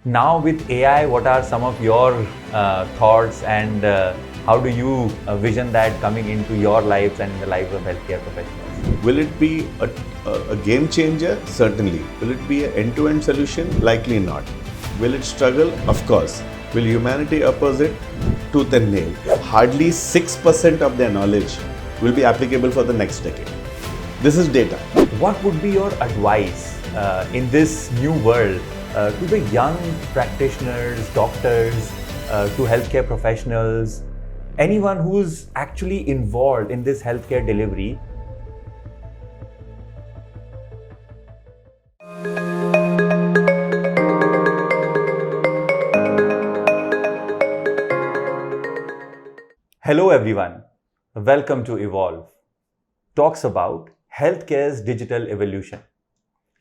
Now with AI, what are some of your thoughts and how do you vision that coming into your lives and in the lives of healthcare professionals? Will it be a game changer? Certainly. Will it be an end-to-end solution? Likely not. Will it struggle? Of course. Will humanity oppose it? Tooth and nail. Hardly 6% of their knowledge will be applicable for the next decade. This is data. What would be your advice in this new world to the young practitioners, doctors, to healthcare professionals, anyone who's actually involved in this healthcare delivery? Hello everyone, welcome to Evolve. Talks about healthcare's digital evolution.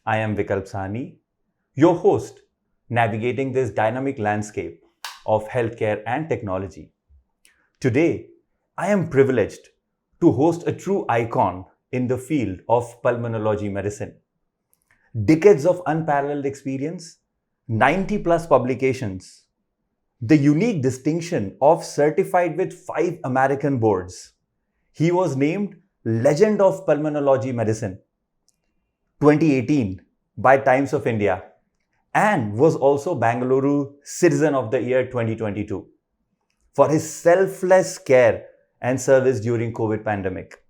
I am Vikalp Sahni, your host, navigating this dynamic landscape of healthcare and technology. Today, I am privileged to host a true icon in the field of pulmonology medicine. Decades of unparalleled experience, 90 plus publications, the unique distinction of certified with 5 American boards. He was named Legend of Pulmonology Medicine 2018 by Times of India and was also Bengaluru Citizen of the Year 2022 for his selfless care and service during COVID pandemic.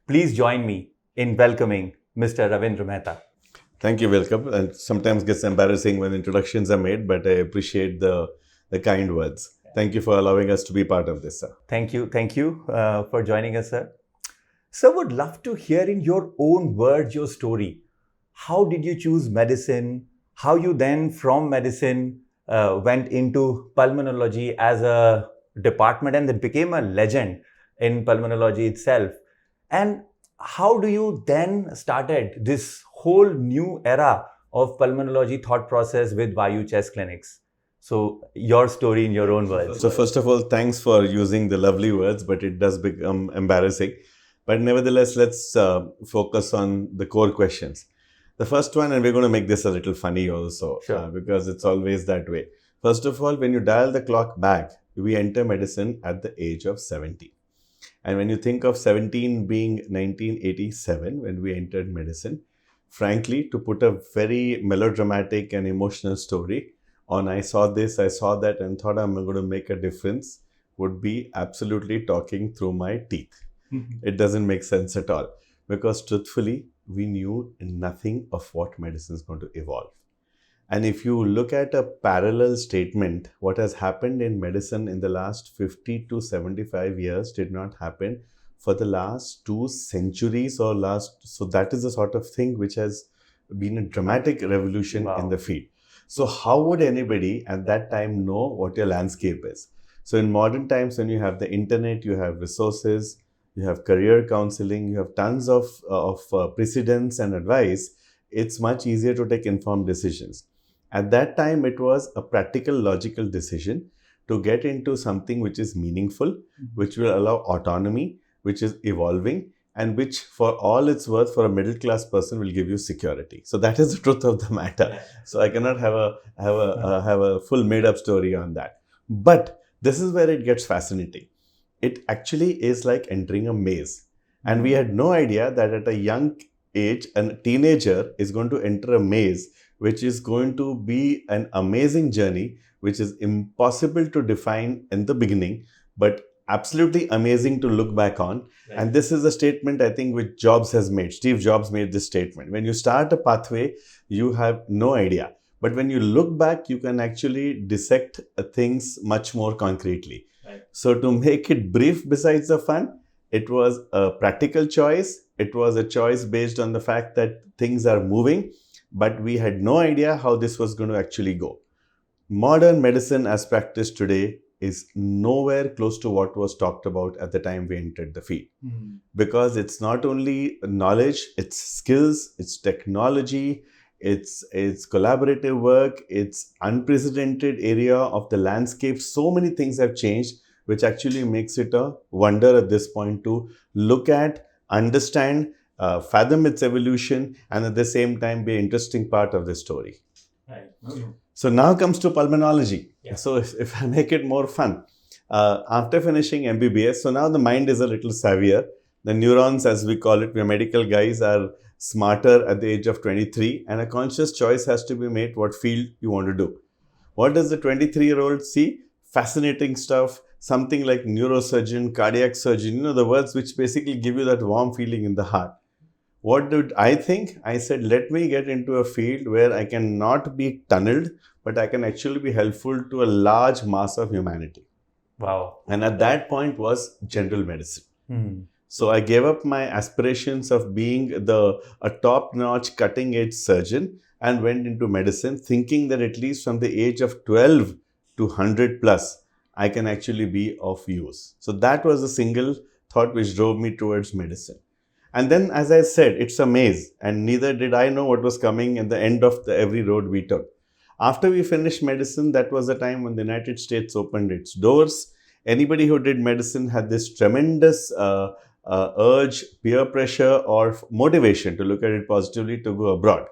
Please join me in welcoming Mr. Ravindra Mehta. Thank you, welcome. And sometimes gets embarrassing when introductions are made, but I appreciate the kind words. Thank you for allowing us to be part of this, sir. Thank you for joining us, sir. Sir, would love to hear in your own words your story. How did you choose medicine? How you then from medicine went into pulmonology as a department and then became a legend in pulmonology itself? And how do you then started this whole new era of pulmonology thought process with Vayu Chest Clinics? So your story in your own words. So first of all, thanks for using the lovely words, but it does become embarrassing. But nevertheless, let's focus on the core questions. The first one, and we're going to make this a little funny also, Sure. Because it's always that way. First of all, when you dial the clock back, we enter medicine at the age of 70. And when you think of 17 being 1987, when we entered medicine, frankly, to put a very melodramatic and emotional story on I saw this, I saw that, and thought I'm going to make a difference would be absolutely talking through my teeth. It doesn't make sense at all because truthfully, we knew nothing of what medicine is going to evolve. And if you look at a parallel statement, what has happened in medicine in the last 50 to 75 years did not happen for the last 2 centuries so that is the sort of thing which has been a dramatic revolution in the field. So how would anybody at that time know what your landscape is? So in modern times, when you have the internet, you have resources, you have career counseling, you have tons of precedents and advice, it's much easier to take informed decisions. At that time, it was a practical, logical decision to get into something which is meaningful, which will allow autonomy, which is evolving, and which for all it's worth for a middle class person will give you security. So that is the truth of the matter. So I cannot have a full made up story on that. But this is where it gets fascinating. It actually is like entering a maze. And we had no idea that at a young age, a teenager is going to enter a maze, which is going to be an amazing journey, which is impossible to define in the beginning, but absolutely amazing to look back on. Right. And this is a statement I think which Jobs has made. Steve Jobs made this statement. When you start a pathway, you have no idea. But when you look back, you can actually dissect things much more concretely. Right. So to make it brief, besides the fun, it was a practical choice. It was a choice based on the fact that things are moving, but we had no idea how this was going to actually go. Modern medicine as practiced today is nowhere close to what was talked about at the time we entered the field. Because it's not only knowledge, it's skills, it's technology, it's collaborative work, it's unprecedented area of the landscape. So many things have changed, which actually makes it a wonder at this point to look at, understand, fathom its evolution, and at the same time be an interesting part of the story. Right. So now comes to pulmonology. Yeah. So if I make it more fun, after finishing MBBS, so now the mind is a little savvier. The neurons, as we call it, we are medical guys, are smarter at the age of 23, and a conscious choice has to be made what field you want to do. What does the 23-year-old see? Fascinating stuff, something like neurosurgeon, cardiac surgeon, the words which basically give you that warm feeling in the heart. What did I think? I said, let me get into a field where I can not be tunneled, but I can actually be helpful to a large mass of humanity. Wow. And at that point was general medicine. Hmm. So I gave up my aspirations of being a top-notch, cutting-edge surgeon and went into medicine, thinking that at least from the age of 12 to 100 plus, I can actually be of use. So that was the single thought which drove me towards medicine. And then, as I said, it's a maze, and neither did I know what was coming at the end of every road we took. After we finished medicine, that was the time when the United States opened its doors. Anybody who did medicine had this tremendous urge, peer pressure, or motivation to look at it positively to go abroad.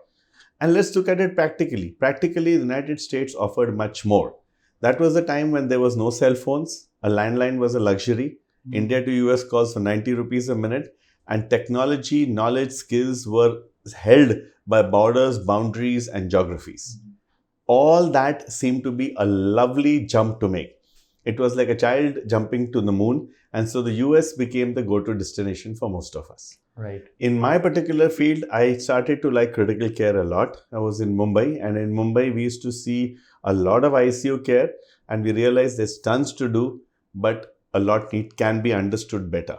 And let's look at it practically. Practically, the United States offered much more. That was the time when there was no cell phones. A landline was a luxury. India to US calls for 90 rupees a minute. And technology, knowledge, skills were held by borders, boundaries, and geographies. All that seemed to be a lovely jump to make. It was like a child jumping to the moon. And so the US became the go-to destination for most of us. Right. In my particular field, I started to like critical care a lot. I was in Mumbai, and in Mumbai, we used to see a lot of ICU care, and we realized there's tons to do, but a lot can be understood better.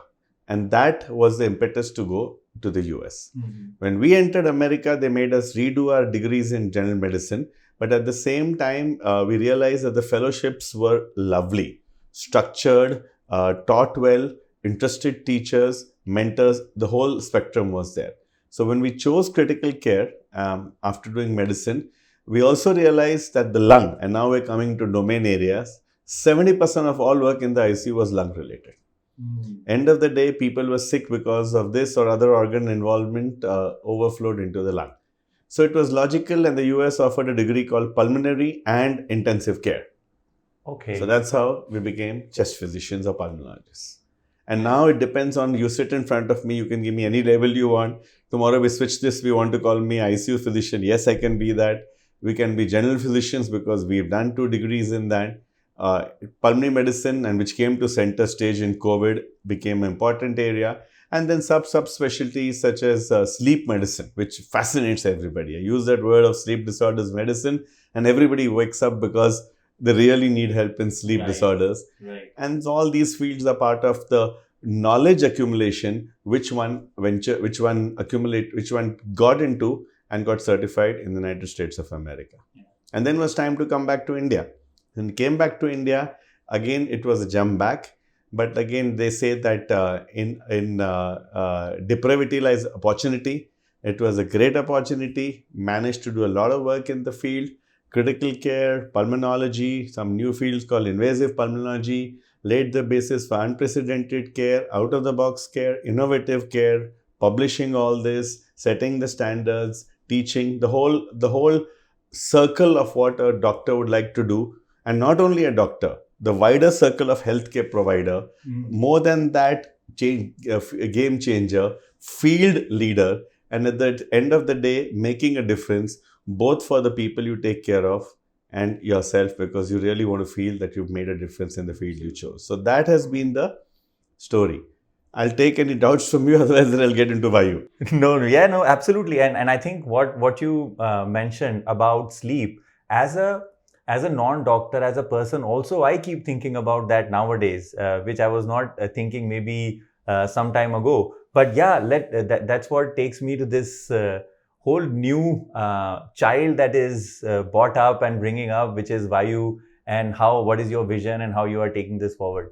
And that was the impetus to go to the US. Mm-hmm. When we entered America, they made us redo our degrees in general medicine. But at the same time, we realized that the fellowships were lovely, structured, taught well, interested teachers, mentors, the whole spectrum was there. So when we chose critical care after doing medicine, we also realized that the lung, and now we're coming to domain areas, 70% of all work in the ICU was lung related. End of the day, people were sick because of this or other organ involvement overflowed into the lung. So it was logical, and the US offered a degree called Pulmonary and Intensive Care. Okay. So that's how we became chest physicians or pulmonologists. And now it depends on, you sit in front of me, you can give me any label you want. Tomorrow we switch this, we want to call me ICU physician. Yes, I can be that. We can be general physicians because we've done 2 degrees in that. Pulmonary medicine, and which came to center stage in COVID, became an important area. And then subspecialties such as sleep medicine, which fascinates everybody. I use that word of sleep disorders medicine, and everybody wakes up because they really need help in sleep disorders. Right. And all these fields are part of the knowledge accumulation, which one got into and got certified in the United States of America. Yeah. And then was time to come back to India. And came back to India, again, it was a jump back. But again, they say that in depravity lies opportunity. It was a great opportunity, managed to do a lot of work in the field, critical care, pulmonology, some new fields called invasive pulmonology, laid the basis for unprecedented care, out-of-the-box care, innovative care, publishing all this, setting the standards, teaching, the whole circle of what a doctor would like to do. And not only a doctor, the wider circle of healthcare provider, more than that, game changer, field leader, and at the end of the day, making a difference both for the people you take care of and yourself, because you really want to feel that you've made a difference in the field you chose. So that has been the story. I'll take any doubts from you, otherwise then I'll get into Vayu. No, absolutely. And I think what you mentioned about sleep, as a non-doctor, as a person, also I keep thinking about that nowadays, which I was not thinking maybe some time ago. But yeah, that's what takes me to this whole new child that is brought up and bringing up, which is Vayu, and what is your vision and how you are taking this forward.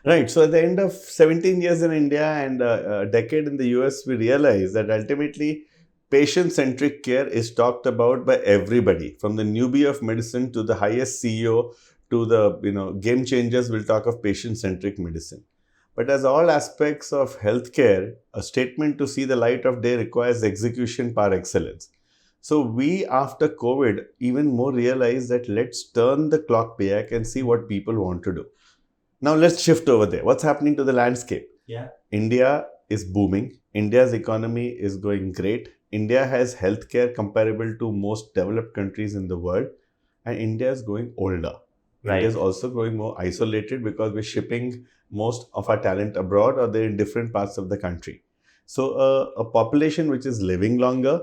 Right. So at the end of 17 years in India and a decade in the US, we realized that ultimately patient-centric care is talked about by everybody, from the newbie of medicine to the highest CEO to the game changers will talk of patient-centric medicine. But as all aspects of healthcare, a statement to see the light of day requires execution par excellence. So we, after COVID, even more realized that let's turn the clock back and see what people want to do. Now let's shift over there. What's happening to the landscape? Yeah. India is booming. India's economy is going great. India has healthcare comparable to most developed countries in the world. And India is going older. Right. India is also growing more isolated because we're shipping most of our talent abroad or they're in different parts of the country. So a population which is living longer,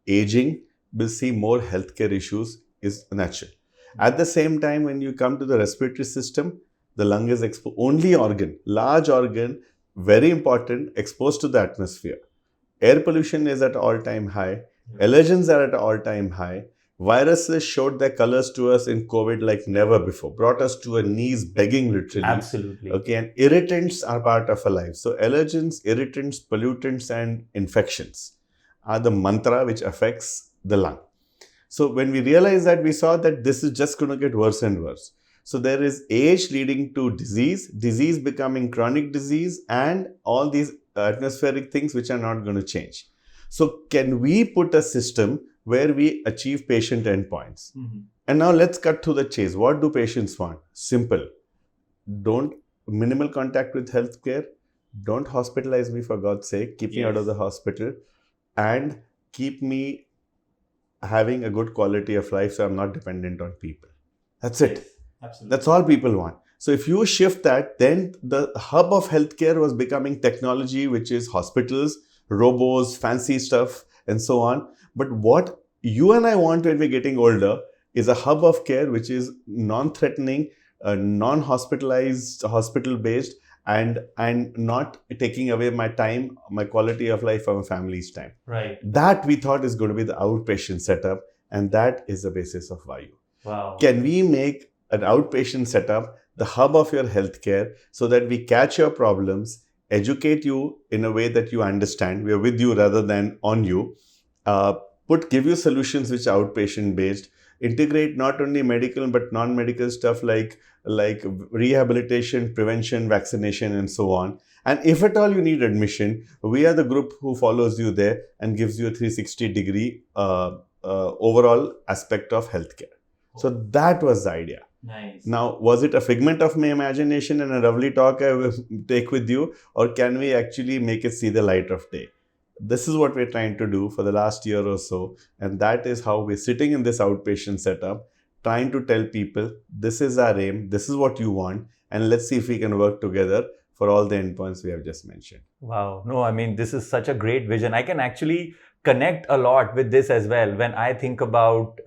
aging, will see more healthcare issues is natural. At the same time, when you come to the respiratory system, the lung is only organ, large organ, very important, exposed to the atmosphere. Air pollution is at all-time high. Allergens are at all-time high. Viruses showed their colors to us in COVID like never before, brought us to our knees begging literally. Absolutely. Okay, and irritants are part of our life. So allergens, irritants, pollutants, and infections are the mantra which affects the lung. So when we realized that, we saw that this is just going to get worse and worse. So there is age leading to disease becoming chronic disease, and all these atmospheric things which are not going to change. So can we put a system where we achieve patient endpoints? And now let's cut to the chase. What do patients want? Simple. Don't minimal contact with healthcare. Don't hospitalize me, for God's sake. Keep me out of the hospital, and keep me having a good quality of life so I'm not dependent on people. That's it. Absolutely. That's all people want. So if you shift that, then the hub of healthcare was becoming technology, which is hospitals, robots, fancy stuff, and so on. But what you and I want when we're getting older is a hub of care which is non-threatening, non-hospitalized, hospital-based, and not taking away my time, my quality of life, or my family's time. Right. That we thought is going to be the outpatient setup, and that is the basis of Vayu. Wow. Can we make an outpatient setup the hub of your healthcare so that we catch your problems, educate you in a way that you understand, we are with you rather than on you, give you solutions which are outpatient based, integrate not only medical but non-medical stuff like rehabilitation, prevention, vaccination, and so on. And if at all you need admission, we are the group who follows you there and gives you a 360-degree overall aspect of healthcare. So that was the idea. Nice. Now, was it a figment of my imagination and a lovely talk I will take with you, or can we actually make it see the light of day? This is what we're trying to do for the last year or so, and that is how we're sitting in this outpatient setup, trying to tell people, this is our aim, this is what you want, and let's see if we can work together for all the endpoints we have just mentioned. Wow. No, I mean, this is such a great vision. I can actually connect a lot with this as well. When I think about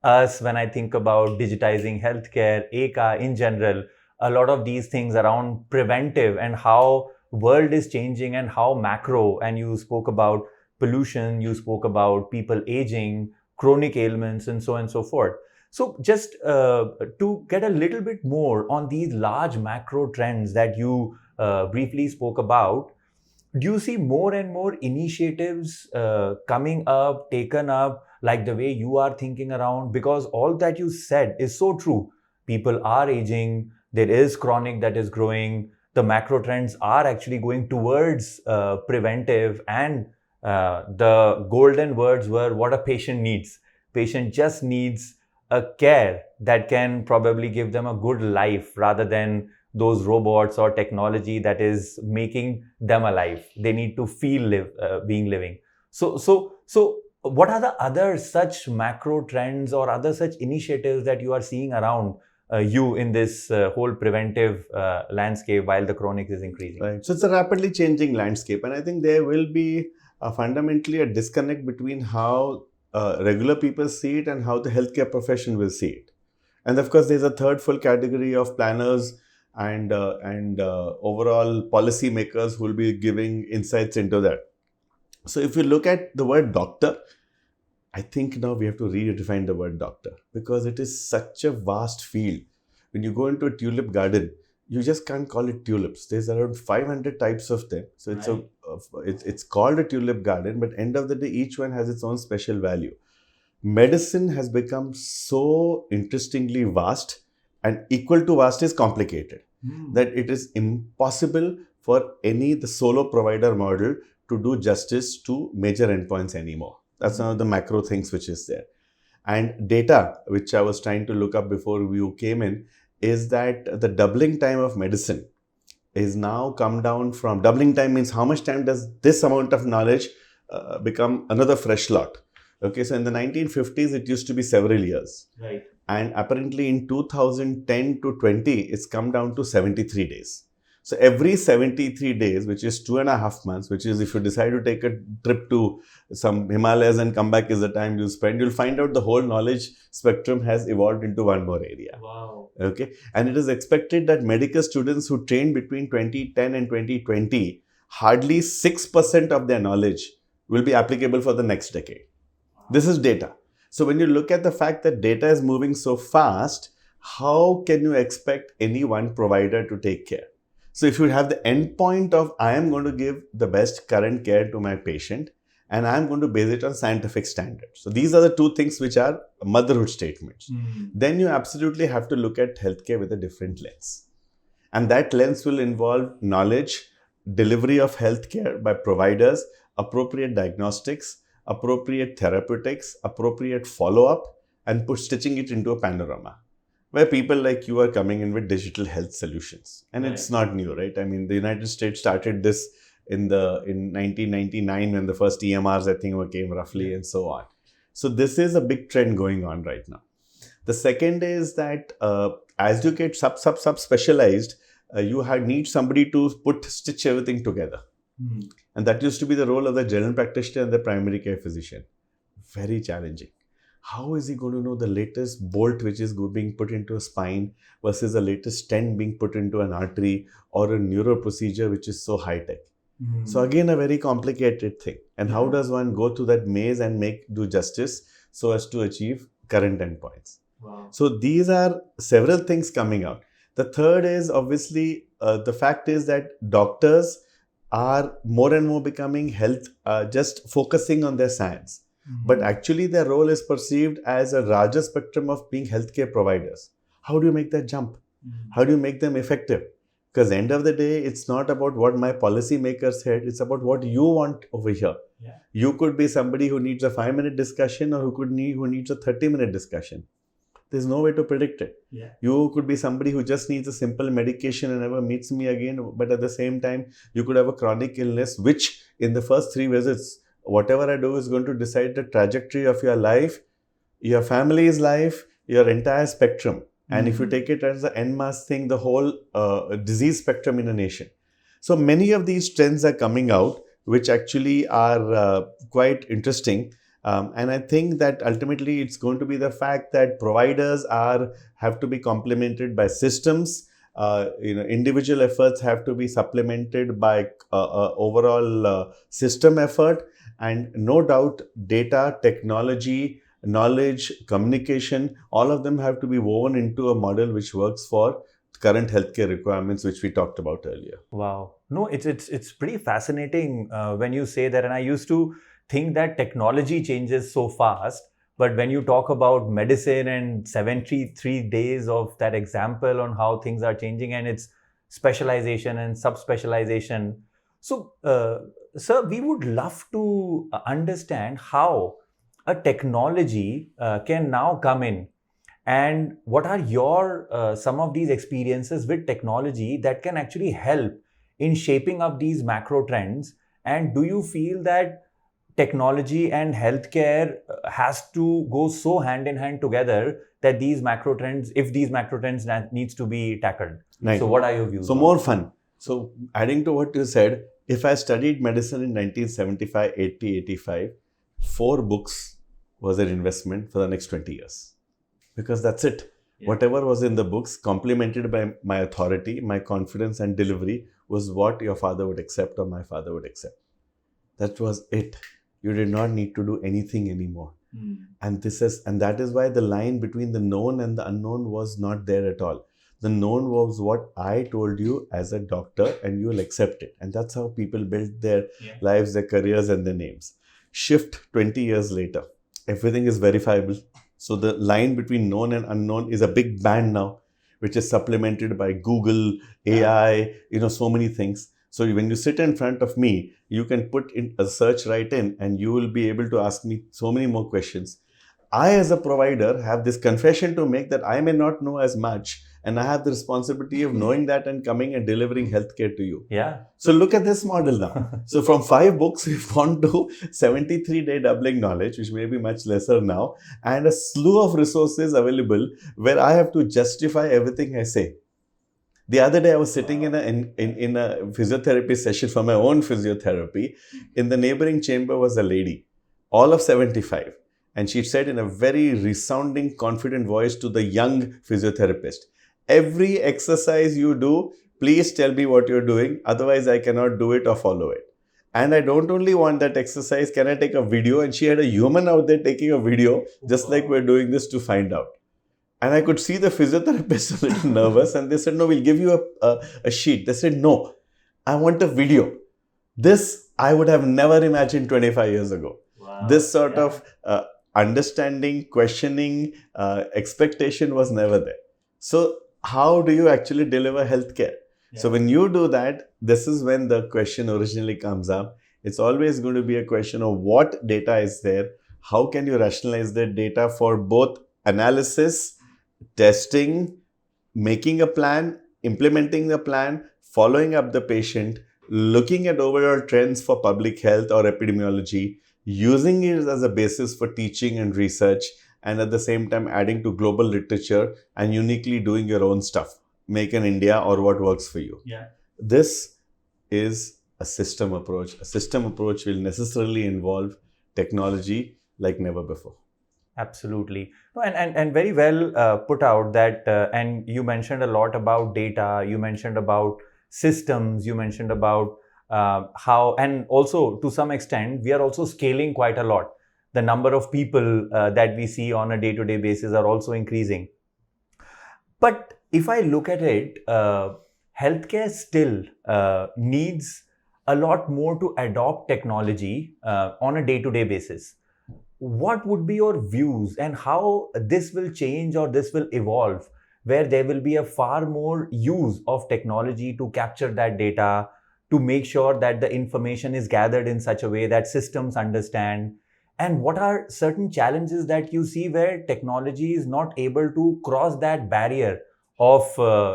us, when I think about digitizing healthcare, ECA in general, a lot of these things around preventive and how world is changing and how macro, and you spoke about pollution, you spoke about people aging, chronic ailments, and so on and so forth. So just to get a little bit more on these large macro trends that you briefly spoke about, do you see more and more initiatives coming up, taken up, like the way you are thinking around? Because all that you said is so true. People are aging, there is chronic that is growing, the macro trends are actually going towards preventive, and the golden words were what a patient needs. Patient just needs a care that can probably give them a good life rather than those robots or technology that is making them alive. They need to feel being living. So what are the other such macro trends or other such initiatives that you are seeing around you in this whole preventive landscape while the chronic is increasing? Right. So it's a rapidly changing landscape, and I think there will be fundamentally a disconnect between how regular people see it and how the healthcare profession will see it. And of course, there's a third full category of planners and overall policy makers who will be giving insights into that. So if you look at the word doctor, I think now we have to redefine the word doctor, because it is such a vast field. When you go into a tulip garden, you just can't call it tulips. There's around 500 types of them. So it's called a tulip garden, but end of the day, each one has its own special value. Medicine has become so interestingly vast, and equal to vast is complicated, that it is impossible for the solo provider model to do justice to major endpoints anymore. That's one of the macro things which is there. And data, which I was trying to look up before you came in, is that the doubling time of medicine is now come down from, doubling time means how much time does this amount of knowledge become another fresh lot. Okay, so in the 1950s, it used to be several years. Right. And apparently in 2010 to 20, it's come down to 73 days. So every 73 days, which is 2.5 months, which is if you decide to take a trip to some Himalayas and come back is the time you spend, you'll find out the whole knowledge spectrum has evolved into one more area. Wow. Okay. And it is expected that medical students who trained between 2010 and 2020, hardly 6% of their knowledge will be applicable for the next decade. This is data. So when you look at the fact that data is moving so fast, how can you expect any one provider to take care? So if you have the endpoint of I am going to give the best current care to my patient and I am going to base it on scientific standards. So these are the two things which are motherhood statements. Then you absolutely have to look at healthcare with a different lens. And that lens will involve knowledge, delivery of healthcare by providers, appropriate diagnostics, appropriate therapeutics, appropriate follow-up, and stitching it into a panorama where people like you are coming in with digital health solutions. And It's not new, right? I mean, the United States started this in 1999 when the first EMRs, I think, came roughly, and so on. So this is a big trend going on right now. The second is that as you get sub-specialized, you need somebody to stitch everything together. And that used to be the role of the general practitioner and the primary care physician. Very challenging. How is he going to know the latest bolt which is being put into a spine versus the latest stent being put into an artery or a neuro procedure which is so high-tech? So again, a very complicated thing. And how does one go through that maze and do justice so as to achieve current endpoints? Wow. So these are several things coming out. The third is obviously the fact is that doctors are more and more becoming health, just focusing on their science. But actually their role is perceived as a larger spectrum of being healthcare providers. How do you make that jump? How do you make them effective? Because end of the day, it's not about what my policymakers said, it's about what you want over here. Yeah. You could be somebody who needs a 5-minute discussion or who needs a 30-minute discussion. There's no way to predict it. Yeah. You could be somebody who just needs a simple medication and never meets me again. But at the same time, you could have a chronic illness, which in the first 3 visits, whatever I do is going to decide the trajectory of your life, your family's life, your entire spectrum. And if you take it as the en masse thing, the whole disease spectrum in a nation. So many of these trends are coming out, which actually are quite interesting. And I think that ultimately it's going to be the fact that providers have to be complemented by systems. Individual efforts have to be supplemented by overall system effort. And no doubt, data, technology, knowledge, communication, all of them have to be woven into a model which works for current healthcare requirements, which we talked about earlier. Wow. No, it's pretty fascinating when you say that. And I used to think that technology changes so fast. But when you talk about medicine and 73 days of that example on how things are changing and its specialization and subspecialization. So, sir, we would love to understand how a technology can now come in, and what are your some of these experiences with technology that can actually help in shaping up these macro trends. And do you feel that technology and healthcare has to go so hand in hand together that these macro trends, if these macro trends needs to be tackled? Right. So what are your views? So more fun. So adding to what you said, if I studied medicine in 1975, 80, 85, 4 books was an investment for the next 20 years. Because that's it. Yeah. Whatever was in the books, complemented by my authority, my confidence and delivery, was what your father would accept or my father would accept. That was it. You did not need to do anything anymore. And that is why the line between the known and the unknown was not there at all. The known was what I told you as a doctor, and you will accept it. And that's how people build their lives, their careers, and their names. Shift 20 years later. Everything is verifiable. So the line between known and unknown is a big band now, which is supplemented by Google, AI, so many things. So when you sit in front of me, you can put in a search right in and you will be able to ask me so many more questions. I, as a provider, have this confession to make that I may not know as much, and I have the responsibility of knowing that and coming and delivering healthcare to you. Yeah. So look at this model now. So from 5 books, we've gone to 73-day doubling knowledge, which may be much lesser now, and a slew of resources available where I have to justify everything I say. The other day, I was sitting in a physiotherapy session for my own physiotherapy. In the neighboring chamber was a lady, all of 75. And she said in a very resounding, confident voice to the young physiotherapist, every exercise you do, please tell me what you're doing. Otherwise, I cannot do it or follow it. And I don't only want that exercise, can I take a video? And she had a human out there taking a video, just like we're doing this, to find out. And I could see the physiotherapist a little nervous, and they said, no, we'll give you a sheet. They said, no, I want a video. This I would have never imagined 25 years ago. Wow. This sort of understanding, questioning, expectation was never there. So how do you actually deliver healthcare? Yeah. So when you do that, this is when the question originally comes up. It's always going to be a question of what data is there. How can you rationalize that data for both analysis, testing, making a plan, implementing the plan, following up the patient, looking at overall trends for public health or epidemiology, using it as a basis for teaching and research, and at the same time adding to global literature and uniquely doing your own stuff. Make in India or what works for you. Yeah. This is a system approach. A system approach will necessarily involve technology like never before. Absolutely. And very well put out that, and you mentioned a lot about data, you mentioned about systems, you mentioned about how, and also to some extent, we are also scaling quite a lot. The number of people that we see on a day-to-day basis are also increasing. But if I look at it, healthcare still needs a lot more to adopt technology on a day-to-day basis. What would be your views and how this will change or this will evolve, where there will be a far more use of technology to capture that data, to make sure that the information is gathered in such a way that systems understand? And what are certain challenges that you see where technology is not able to cross that barrier of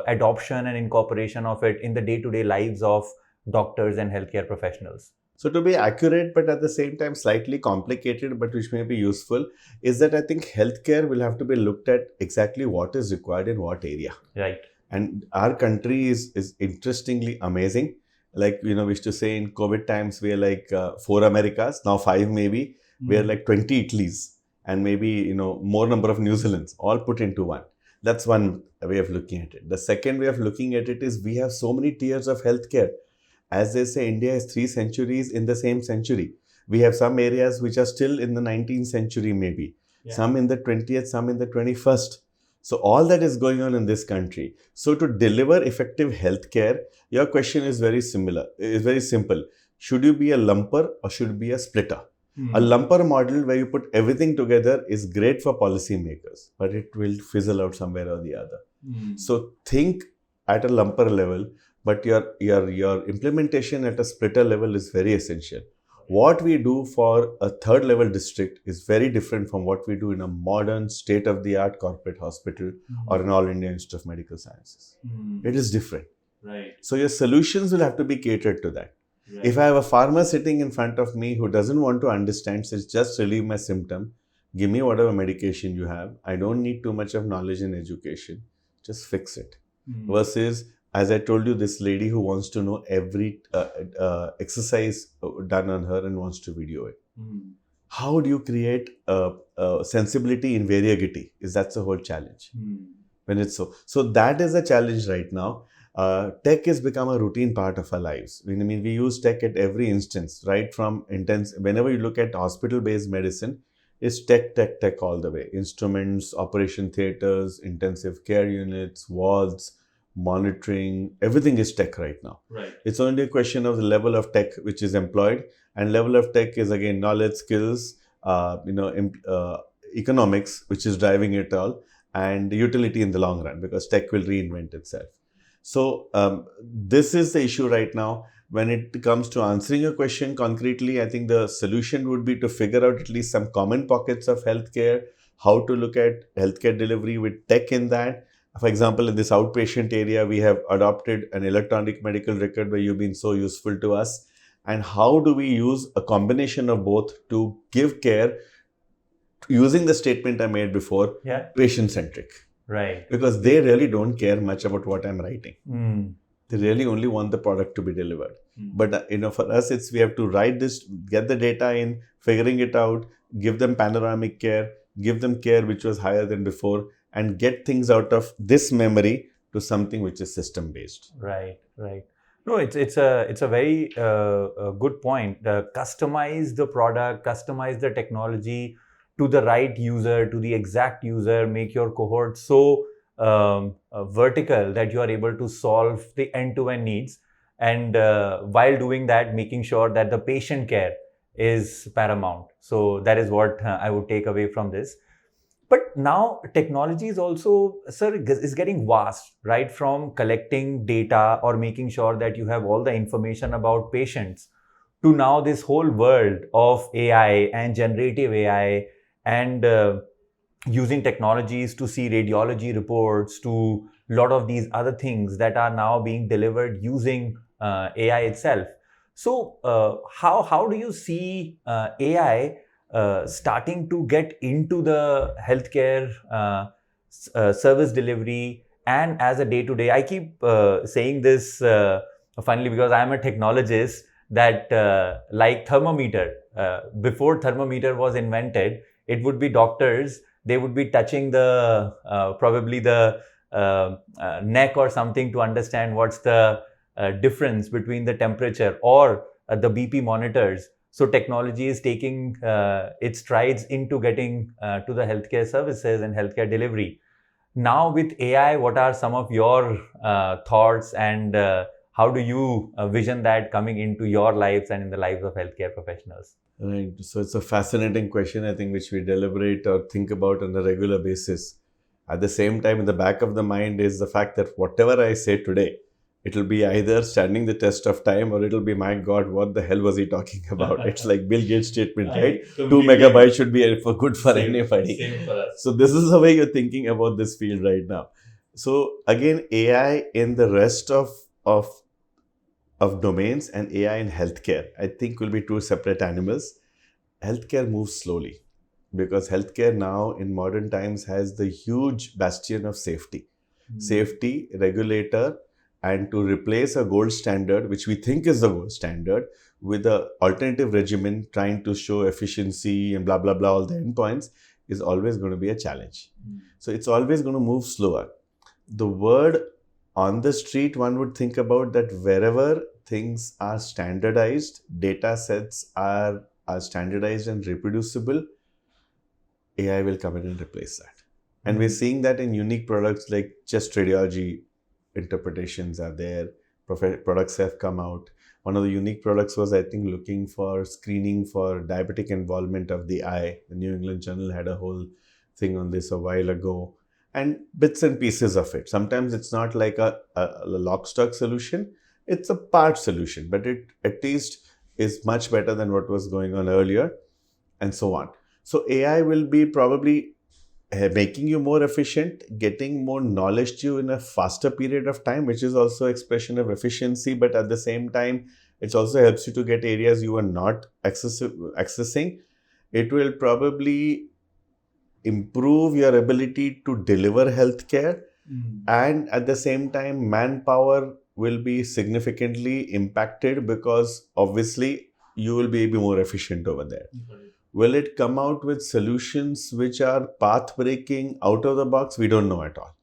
adoption and incorporation of it in the day-to-day lives of doctors and healthcare professionals? So to be accurate, but at the same time slightly complicated, but which may be useful, is that I think healthcare will have to be looked at exactly what is required in what area. Right. And our country is interestingly amazing. Like, we used to say in COVID times, we are like 4 Americas, now 5 maybe. We are like 20 Italys and maybe, more number of New Zealands, all put into one. That's one way of looking at it. The second way of looking at it is we have so many tiers of healthcare. As they say, India is 3 centuries in the same century. We have some areas which are still in the 19th century maybe, some in the 20th, some in the 21st. So all that is going on in this country. So to deliver effective healthcare, your question is very simple. Should you be a lumper or should you be a splitter? A lumper model where you put everything together is great for policymakers, but it will fizzle out somewhere or the other. So think at a lumper level, but your implementation at a splitter level is very essential. What we do for a 3rd level district is very different from what we do in a modern state-of-the-art corporate hospital or an All India Institute of Medical Sciences. It is different. Right. So your solutions will have to be catered to that. Right. If I have a farmer sitting in front of me who doesn't want to understand, says just relieve my symptom, give me whatever medication you have. I don't need too much of knowledge and education. Just fix it. Versus, as I told you, this lady who wants to know every exercise done on her and wants to video it. How do you create sensibility in variability? That's the whole challenge. When it's so that is a challenge right now. Tech has become a routine part of our lives. I mean, we use tech at every instance, right from whenever you look at hospital-based medicine, it's tech all the way. Instruments, operation theaters, intensive care units, wards, monitoring, everything is tech right now. Right. It's only a question of the level of tech which is employed, and level of tech is again knowledge, skills, economics, which is driving it all, and utility in the long run, because tech will reinvent itself. So this is the issue right now. When it comes to answering your question concretely, I think the solution would be to figure out at least some common pockets of healthcare, how to look at healthcare delivery with tech in that. For example, in this outpatient area, we have adopted an electronic medical record where you've been so useful to us. And how do we use a combination of both to give care using the statement I made before, patient-centric? Right. Because they really don't care much about what I'm writing. They really only want the product to be delivered. But for us, we have to write this, get the data in, figuring it out, give them panoramic care, give them care which was higher than before, and get things out of this memory to something which is system based. Right. No, it's a very good point. Customize the product, customize the technology to the right user, to the exact user. Make your cohort so vertical that you are able to solve the end-to-end needs, and while doing that, making sure that the patient care is paramount. So that is what I would take away from this. But now technology is also, sir, is getting vast, right? From collecting data or making sure that you have all the information about patients, to now this whole world of AI and generative AI, and using technologies to see radiology reports, to a lot of these other things that are now being delivered using AI itself. So how do you see AI starting to get into the healthcare service delivery and as a day-to-day? I keep saying this funnily because I'm a technologist, that like thermometer, before thermometer was invented, it would be doctors, they would be touching the probably the neck or something to understand what's the difference between the temperature, or the BP monitors. So technology is taking its strides into getting to the healthcare services and healthcare delivery. Now with AI, what are some of your thoughts, and how do you vision that coming into your lives and in the lives of healthcare professionals? Right. So it's a fascinating question, I think, which we deliberate or think about on a regular basis. At the same time, in the back of the mind is the fact that whatever I say today, it'll be either standing the test of time, or it'll be, my God, what the hell was he talking about? It's like Bill Gates' statement, right? 2 megabytes should be good for anybody. Same for us. So this is the way you're thinking about this field right now. So again, AI in the rest of domains and AI in healthcare, I think, will be two separate animals. Healthcare moves slowly because healthcare now in modern times has the huge bastion of safety. Safety, regulator, and to replace a gold standard, which we think is the gold standard, with an alternative regimen trying to show efficiency and blah, blah, blah, all the endpoints, is always going to be a challenge. So it's always going to move slower. The word on the street, one would think about that wherever things are standardized, data sets are standardized and reproducible, AI will come in and replace that. And we're seeing that in unique products like just radiology interpretations are there. Products have come out. One of the unique products was, I think, looking for screening for diabetic involvement of the eye. The New England Journal had a whole thing on this a while ago. And bits and pieces of it. Sometimes it's not like a lock stock solution. It's a part solution, but it at least is much better than what was going on earlier, and so on. So AI will be probably making you more efficient, getting more knowledge to you in a faster period of time, which is also expression of efficiency. But at the same time, it also helps you to get areas you are not accessing. It will probably improve your ability to deliver healthcare, and at the same time, manpower will be significantly impacted because obviously you will be more efficient over there. Will it come out with solutions which are path-breaking, out of the box? We don't know at all.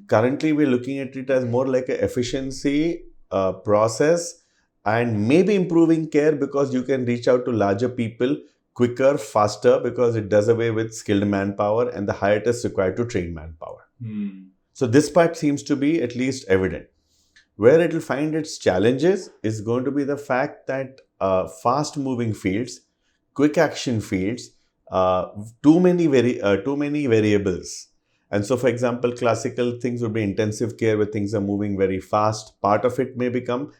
Currently, we're looking at it as more like an efficiency process, and maybe improving care because you can reach out to larger people quicker, faster, because it does away with skilled manpower and the hiatus required to train manpower. So this part seems to be at least evident. Where it will find its challenges is going to be the fact that fast-moving fields, quick action fields, too many variables. And so, for example, classical things would be intensive care where things are moving very fast. Part of it may become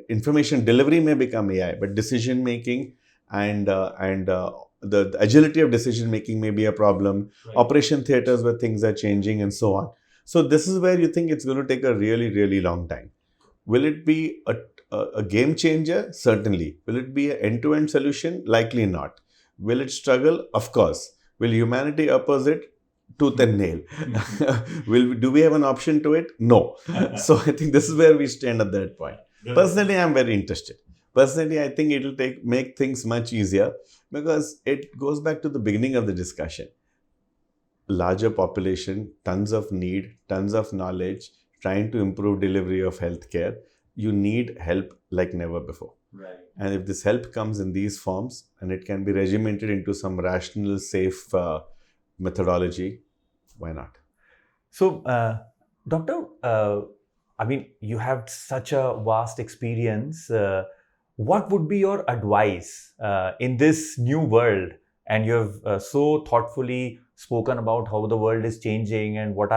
information delivery may become AI, but decision making and the agility of decision making may be a problem. Right. Operation theaters where things are changing and so on. So this is where you think it's going to take a really, really long time. Will it be a game changer? Certainly. Will it be an end-to-end solution? Likely not. Will it struggle? Of course. Will humanity oppose it? Tooth and nail. Do we have an option to it? No. So I think this is where we stand at that point. Personally, I'm very interested. Personally, I think it will make things much easier because it goes back to the beginning of the discussion. Larger population, tons of need, tons of knowledge, trying to improve delivery of healthcare. You need help like never before. Right. And if this help comes in these forms and it can be regimented into some rational, safe methodology, why not? So, Doctor, I mean, you have such a vast experience. What would be your advice in this new world? And you have so thoughtfully spoken about how the world is changing and what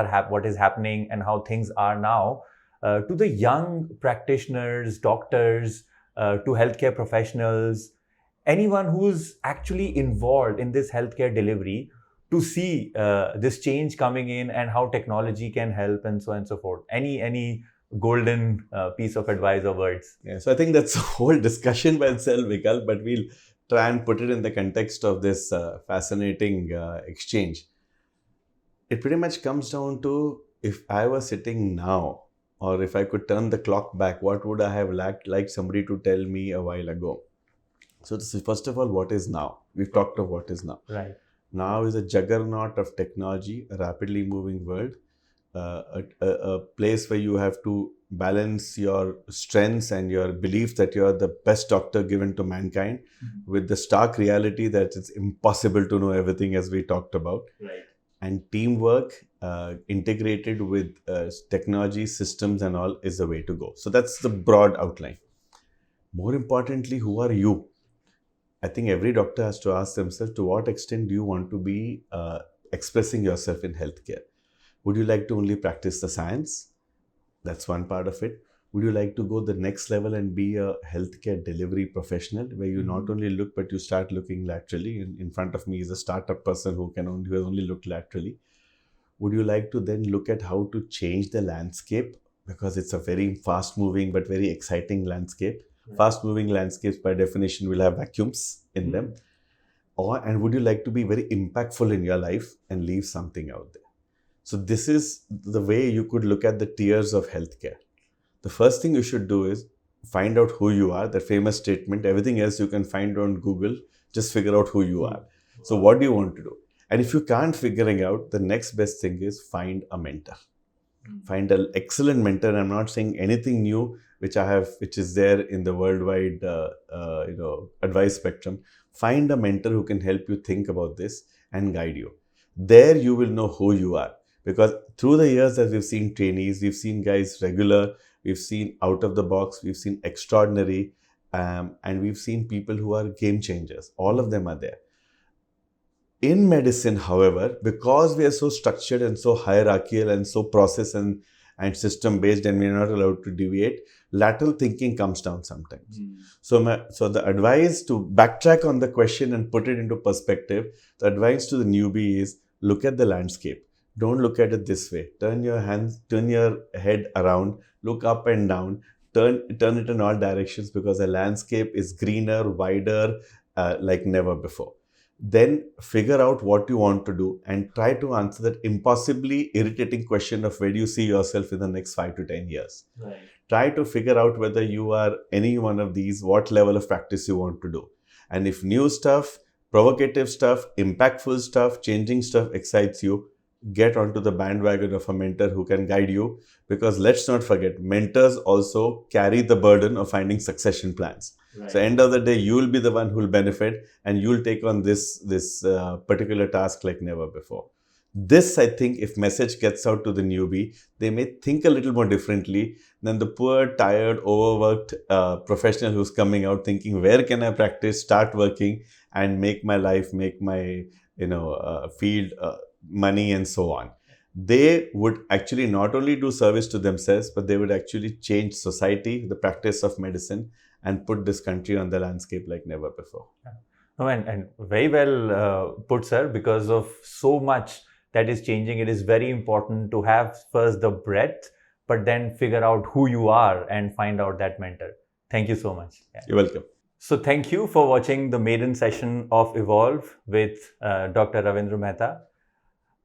is happening and how things are now. To the young practitioners, doctors, to healthcare professionals, anyone who's actually involved in this healthcare delivery, to see this change coming in and how technology can help and so on and so forth. Any golden piece of advice or words? Yeah, so I think that's a whole discussion by itself, Vikal, but we'll try and put it in the context of this fascinating exchange. It pretty much comes down to, if I was sitting now, or if I could turn the clock back, what would I have liked somebody to tell me a while ago? So this is, first of all, what is now? We've talked of what is now. Right. Now is a juggernaut of technology, a rapidly moving world, a place where you have to balance your strengths and your belief that you are the best doctor given to mankind, with the stark reality that it's impossible to know everything, as we talked about. Right. And teamwork integrated with technology, systems and all is the way to go. So that's the broad outline. More importantly, who are you? I think every doctor has to ask themselves, to what extent do you want to be expressing yourself in healthcare? Would you like to only practice the science? That's one part of it. Would you like to go the next level and be a healthcare delivery professional, where you not only look, but you start looking laterally? In front of me is a startup person who has only looked laterally. Would you like to then look at how to change the landscape? Because it's a very fast moving but very exciting landscape. Right. Fast moving landscapes by definition will have vacuums in them. And would you like to be very impactful in your life and leave something out there? So this is the way you could look at the tiers of healthcare. The first thing you should do is find out who you are. That famous statement, everything else you can find on Google, just figure out who you are. So what do you want to do? And if you can't figuring out, the next best thing is find a mentor. Find an excellent mentor. I'm not saying anything new which is there in the worldwide advice spectrum. Find a mentor who can help you think about this and guide you. There you will know who you are. Because through the years that we've seen trainees, we've seen guys regular, we've seen out of the box, we've seen extraordinary, and we've seen people who are game changers. All of them are there. In medicine, however, because we are so structured and so hierarchical and so process and system based, and we are not allowed to deviate, lateral thinking comes down sometimes. So the advice, to backtrack on the question and put it into perspective, the advice to the newbie is, look at the landscape. Don't look at it this way. Turn your head around, look up and down, turn it in all directions, because the landscape is greener, wider, like never before. Then figure out what you want to do and try to answer that impossibly irritating question of, where do you see yourself in the next 5 to 10 years? Right. Try to figure out whether you are any one of these, what level of practice you want to do. And if new stuff, provocative stuff, impactful stuff, changing stuff excites you, get onto the bandwagon of a mentor who can guide you. Because let's not forget, mentors also carry the burden of finding succession plans. Right. So end of the day, you will be the one who will benefit, and you will take on this particular task like never before. This, I think, if message gets out to the newbie, they may think a little more differently than the poor, tired, overworked professional who's coming out thinking, where can I practice, start working and make my life, make my field money and so on. they would actually not only do service to themselves, but they would actually change society, the practice of medicine, and put this country on the landscape like never before. No, and very well put, sir. Because of so much that is changing, it is very important to have first the breadth, but then figure out who you are and find out that mentor. Thank you so much. Yeah. You're welcome. So thank you for watching the maiden session of Evolve with Dr. Ravindra Mehta.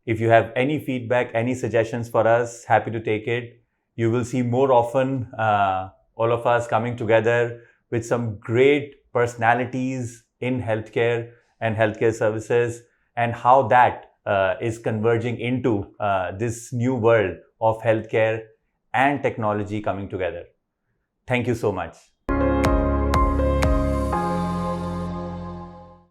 If you have any feedback, any suggestions for us, happy to take it. You will see more often all of us coming together with some great personalities in healthcare and healthcare services, and how that is converging into this new world of healthcare and technology coming together. Thank you so much.